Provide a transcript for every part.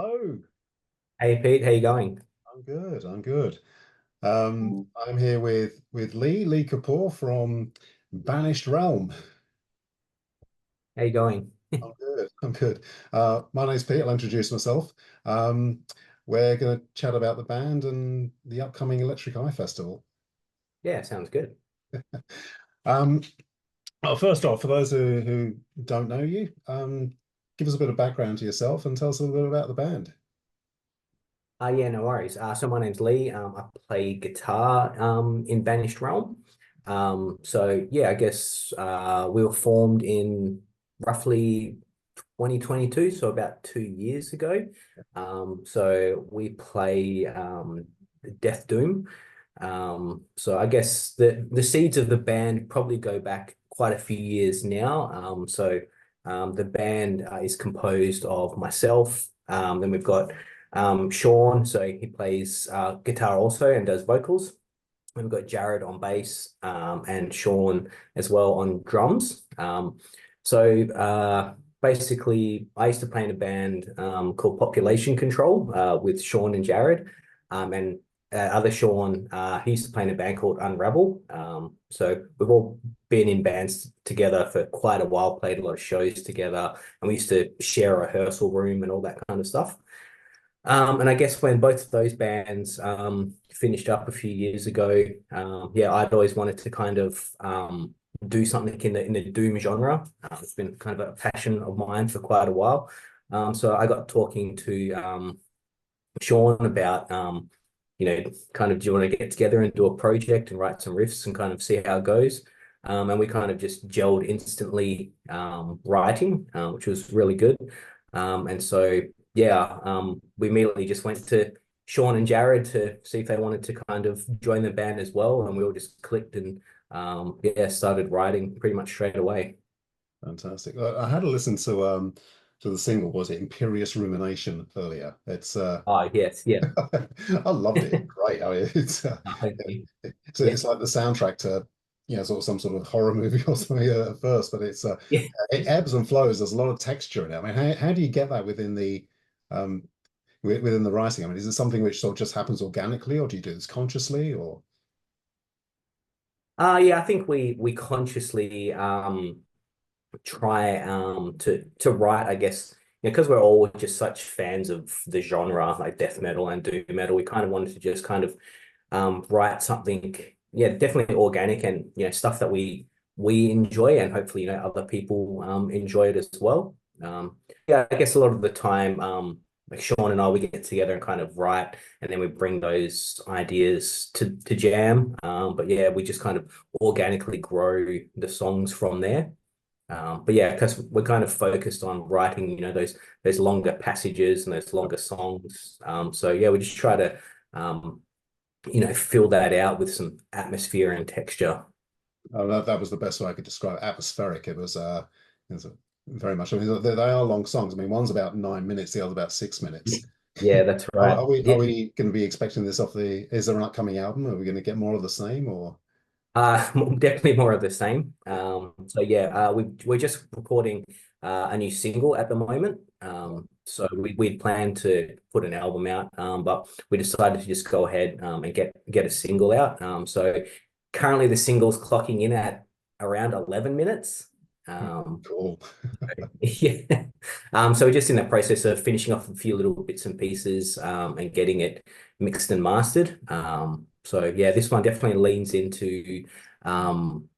Hello. Hey Pete, how you going? I'm good. I'm good. I'm here with Leigh Kapor from Banished Realm. How you going? I'm good. I'm good. My name's Pete. I'll introduce myself. Um, we're going to chat about the band and the upcoming Electric Eye Festival. Yeah, sounds good. Um, First off, for those who don't know you, give us a bit of background to yourself and tell us a little bit about the band. Yeah, no worries. So my name's Lee. I play guitar in Banished Realm. So yeah, I guess we were formed in roughly 2022, so about 2 years ago. So we play Death Doom. So I guess the seeds of the band probably go back quite a few years now. The band is composed of myself. Then we've got Sean, so he plays guitar also and does vocals. We've got Jared on bass and Sean as well on drums. Basically, I used to play in a band called Population Control with Sean and Jared. And other Sean, he used to play in a band called Unravel. So we've all been in bands together for quite a while, played a lot of shows together, and we used to share a rehearsal room and all that kind of stuff. And I guess when both of those bands finished up a few years ago, yeah, I'd always wanted to kind of do something in the doom genre. It's been kind of a passion of mine for quite a while. So I got talking to Sean about kind of do you want to get together and do a project and write some riffs and kind of see how it goes. And we kind of just gelled instantly writing, which was really good. And so yeah, we immediately just went to Sean and Jared to see if they wanted to kind of join the band as well, and we all just clicked and yeah, started writing pretty much straight away. Fantastic. I had to listen to the single, was it Imperious Rumination earlier? It's Oh yes, yeah. I loved it. Great. I mean, Thank you. Yeah, it's like the soundtrack to sort of some sort of horror movie or something at first, but yeah. it ebbs and flows. There's a lot of texture in it. I mean, how do you get that within the um within the writing? I mean, is it something which sort of just happens organically, or do you do this consciously, or Yeah, I think we consciously try to write, I guess, because we're all just such fans of the genre, like death metal and doom metal, we kind of wanted to just kind of write something, yeah, definitely organic and stuff that we enjoy and hopefully other people enjoy it as well. Yeah, I guess a lot of the time, like Sean and I, we get together and kind of write, and then we bring those ideas to jam. But yeah, we just kind of organically grow the songs from there. But yeah, because we're kind of focused on writing, those longer passages and those longer songs. So yeah, we just try to fill that out with some atmosphere and texture. that was the best way I could describe it. Atmospheric. It was very much. I mean, they are long songs. I mean, one's about 9 minutes, the other about 6 minutes. Yeah, that's right. Are Yeah. we going to be expecting this off the? Is there an upcoming album? Are we going to get more of the same, or? Definitely more of the same. So yeah, we're just recording a new single at the moment. So we'd planned to put an album out, but we decided to just go ahead and get a single out. So currently the single's clocking in at around 11 minutes. Um, Cool. yeah. So we're just in the process of finishing off a few little bits and pieces and getting it mixed and mastered. So yeah, this one definitely leans into um,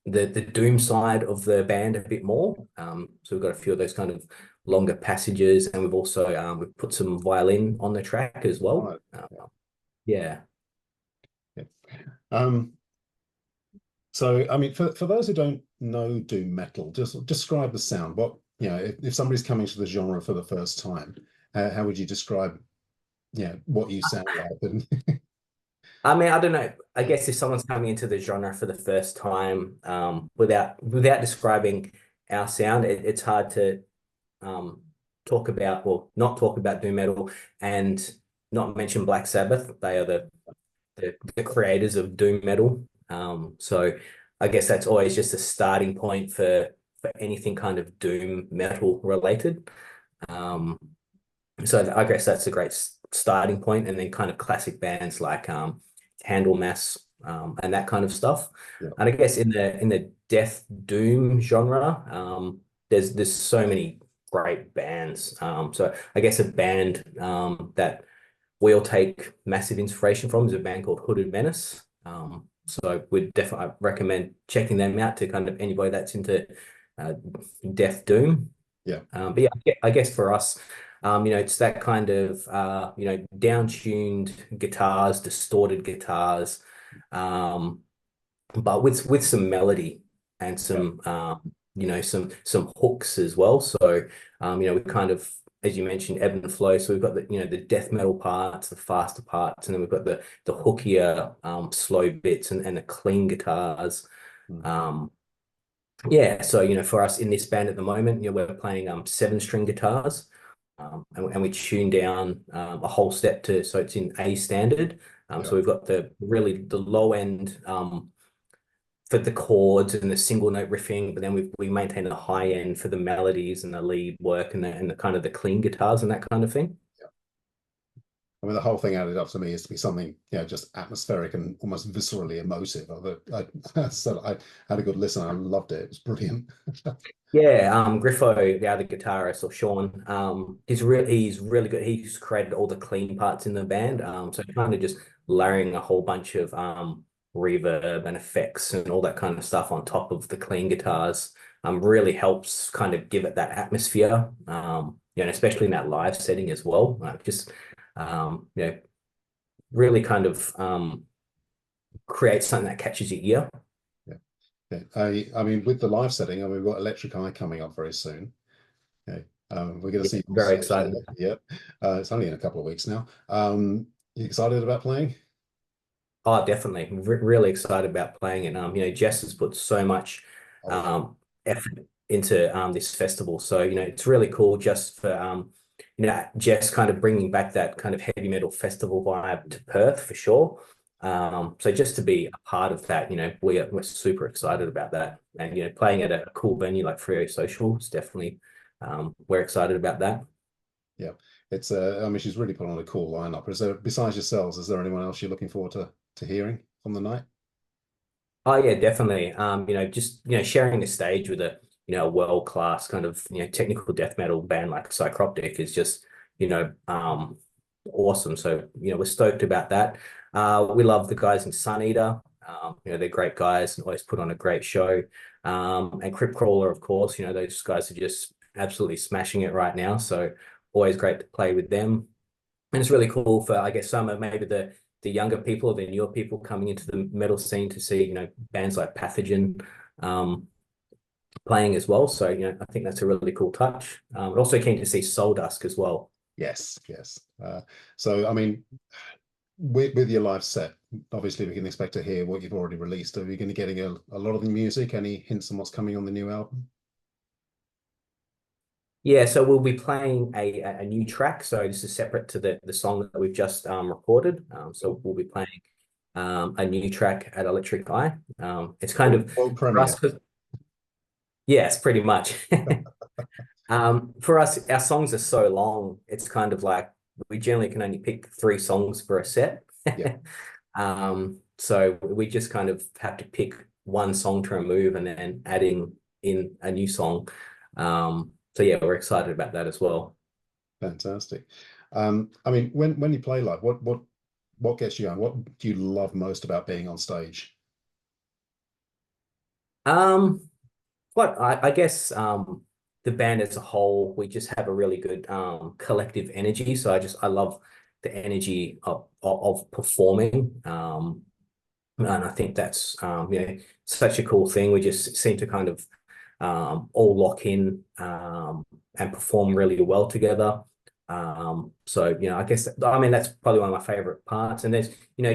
the doom side of the band a bit more. So we've got a few of those kind of longer passages, and we've also we've put some violin on the track as well. Right. Yeah. Yeah. Yeah. Um, so I mean, for those who don't know doom metal, just describe the sound. What, if somebody's coming to the genre for the first time, how would you describe, what you sound like? And I mean, I don't know. I guess if someone's coming into the genre for the first time, without describing our sound, it's hard to um, talk about, well, not talk about doom metal and not mention Black Sabbath. They are the creators of doom metal. So I guess that's always just a starting point for anything kind of doom metal related. Um, So I guess that's a great starting point, and then kind of classic bands like Candlemass and that kind of stuff. Yeah. And I guess in the death doom genre, there's so many great bands. So I guess a band that we all take massive inspiration from is a band called Hooded Menace. So we'd definitely recommend checking them out to kind of anybody that's into uh, death doom. Yeah. But yeah, I guess for us, it's that kind of down-tuned guitars, distorted guitars, but with some melody and Yeah. some some hooks as well. So we kind of, as you mentioned, ebb and flow. So we've got the death metal parts, the faster parts, and then we've got the hookier slow bits and the clean guitars. Mm. Um, yeah, so for us in this band at the moment, we're playing 7-string guitars, and we tune down a whole step to so it's in A standard. Yeah. So we've got the low end for the chords and the single note riffing, but then we maintain the high end for the melodies and the lead work and the kind of the clean guitars and that kind of thing. I mean, the whole thing added up to me is to be something, just atmospheric and almost viscerally emotive. I had a good listen. I loved it. It was brilliant. Yeah, Griffo, the other guitarist, or Sean, he's really good. He's created all the clean parts in the band. So kind of just layering a whole bunch of reverb and effects and all that kind of stuff on top of the clean guitars really helps kind of give it that atmosphere. And especially in that live setting as well. Just really kind of create something that catches your ear. Okay. I mean, with the live setting, we've got Electric Eye coming up very soon. Okay. We're going to see you on Very stage excited. there. Yep. It's only in a couple of weeks now. You excited about playing? Oh, definitely. Really excited about playing it. Jess has put so much Oh, yeah. effort into this festival. So, it's really cool just for Jess kind of bringing back that kind of heavy metal festival vibe to Perth for sure. So just to be a part of that, we're super excited about that. And playing at a cool venue like Frio Social is definitely we're excited about that. Yeah. It's I mean, she's really put on a cool lineup. Is there, besides yourselves, is there anyone else you're looking forward to hearing on the night? Oh yeah, definitely. Just sharing the stage with a world-class kind of technical death metal band like Psychroptic is just awesome. So we're stoked about that. We love the guys in Sun Eater. They're great guys and always put on a great show. And Crypt Crawler, of course, those guys are just absolutely smashing it right now. So always great to play with them. And it's really cool for, I guess, some of maybe the younger people or the newer people coming into the metal scene to see, bands like Pathogen playing as well. So, I think that's a really cool touch. Also keen to see Soul Dusk as well. Yes, yes. So, I mean, with your live set, obviously we can expect to hear what you've already released. Are we going to getting a lot of the music? Any hints on what's coming on the new album? Yeah, so we'll be playing a new track. So this is separate to the song that we've just recorded. So we'll be playing a new track at Electric Eye. It's kind of World for premiere. us, yes, pretty much. For us, our songs are so long. It's kind of like we generally can only pick 3 songs for a set. Yeah. So we just kind of have to pick one song to remove and then adding in a new song. So yeah, we're excited about that as well. Fantastic. I mean, when you play live, what gets you on? What do you love most about being on stage? Um, What I guess the band as a whole, we just have a really good collective energy. So I love the energy of performing. And I think that's such a cool thing. We just seem to kind of all lock in and perform really well together. So I guess I mean that's probably one of my favorite parts. And there's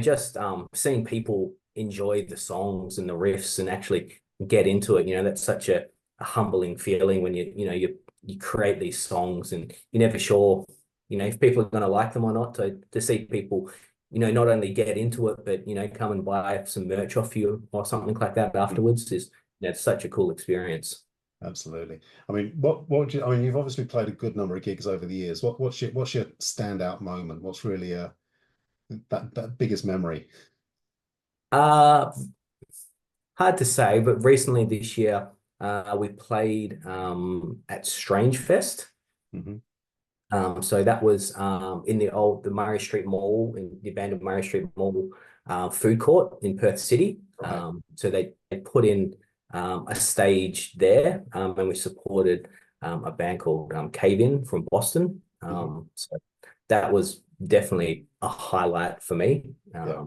just seeing people enjoy the songs and the riffs and actually get into it. That's such a humbling feeling when you create these songs and you're never sure if people are going to like them or not. To see people not only get into it but come and buy some merch off you or something like that afterwards is it's such a cool experience. Absolutely. I mean, what do you, I mean, you've obviously played a good number of gigs over the years. What's your standout moment? What's really that biggest memory? Uh, Hard to say, but recently this year, we played at Strange Fest. Hmm. So that was in the Murray Street Mall, in the abandoned Murray Street Mall food court in Perth City. Right. So they put in a stage there, and we supported a band called Cave In from Boston. Hmm. So that was definitely a highlight for me. Yeah.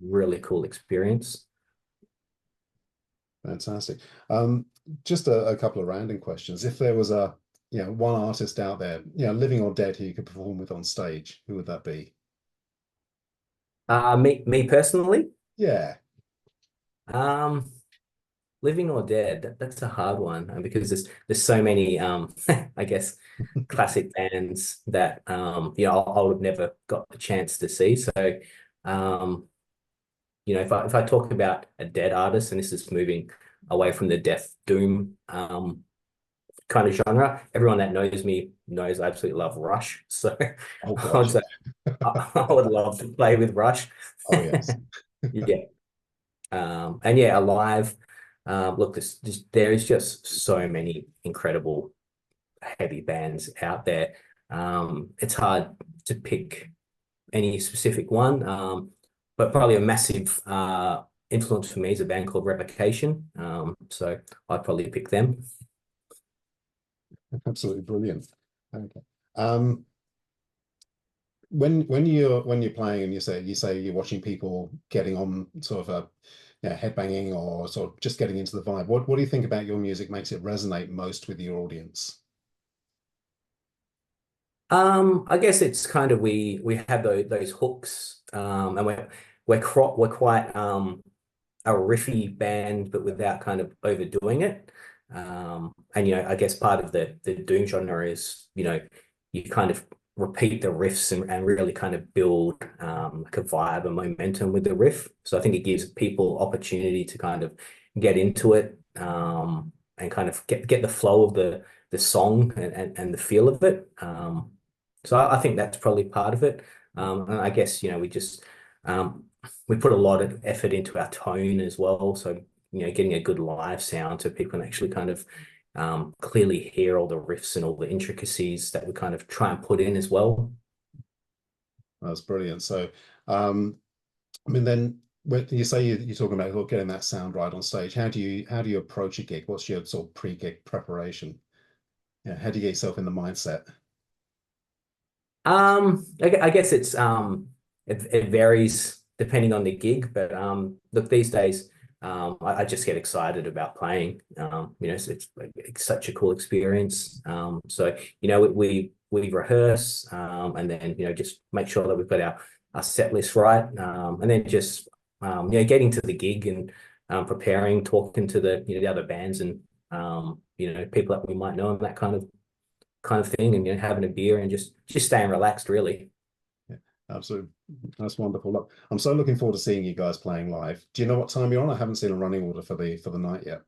Really cool experience. Fantastic. Just a couple of random questions. If there was one artist out there, living or dead, who you could perform with on stage, who would that be? Me personally, Yeah. um, living or dead, that's a hard one because there's so many I guess classic bands that I would have never got the chance to see. So um if I talk about a dead artist, and this is moving away from the death doom kind of genre, everyone that knows me knows I absolutely love Rush. So Oh I would gosh. say I would love to play with Rush. Oh yes. Yeah. And yeah, alive. Look, there is just so many incredible heavy bands out there. It's hard to pick any specific one, but probably a massive influence for me is a band called Revocation. So I'd probably pick them. Absolutely brilliant. Okay. Um, when you're playing and you say you're watching people getting on sort of a headbanging or sort of just getting into the vibe, what do you think about your music makes it resonate most with your audience? I guess it's kind of we have those hooks, and we're quite a riffy band, but without kind of overdoing it. And I guess part of the doom genre is you kind of repeat the riffs and really kind of build like a vibe and momentum with the riff. So I think it gives people opportunity to kind of get into it, and kind of get the flow of the song and the feel of it. So I think that's probably part of it. And I guess um, we put a lot of effort into our tone as well. So, getting a good live sound so people can actually kind of clearly hear all the riffs and all the intricacies that we kind of try and put in as well. That's brilliant. So, um, I mean, then when you say you're talking about getting that sound right on stage, how do you approach a gig? What's your sort of pre-gig preparation? Yeah, how do you get yourself in the mindset? I guess it varies depending on the gig, but look, these days I just get excited about playing. It's such a cool experience. So we rehearse, and then just make sure that we've got our set list right, and then just getting to the gig and preparing, talking to the other bands and people that we might know and that kind of thing, and having a beer and just staying relaxed, really. Yeah, absolutely. That's wonderful. Look, I'm so looking forward to seeing you guys playing live. Do you know what time you're on? I haven't seen a running order for the night yet.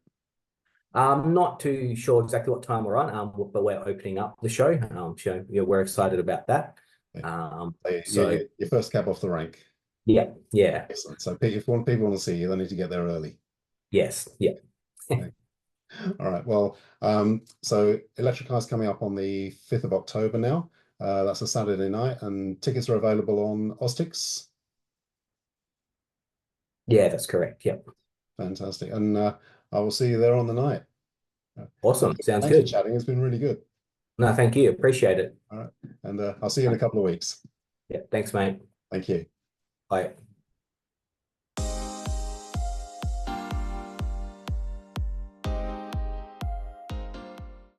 I'm not too sure exactly what time we're on, but we're opening up the show. So yeah, we're excited about that. Okay. Um, So so your first cab off the rank. yeah, yeah, Excellent. So if people want to see you, they need to get there early. yes, yeah, Okay. All right. Well, so Electric Eye's coming up on the 5th of October now. That's a Saturday night, and tickets are available on Ostix. yeah, that's correct. Yep. Fantastic. And I will see you there on the night. Awesome. Sounds Thanks for good. chatting. It's been really good. No, thank you. Appreciate it. All right. And I'll see you in a couple of weeks. Yeah, thanks, mate. Thank you. Bye.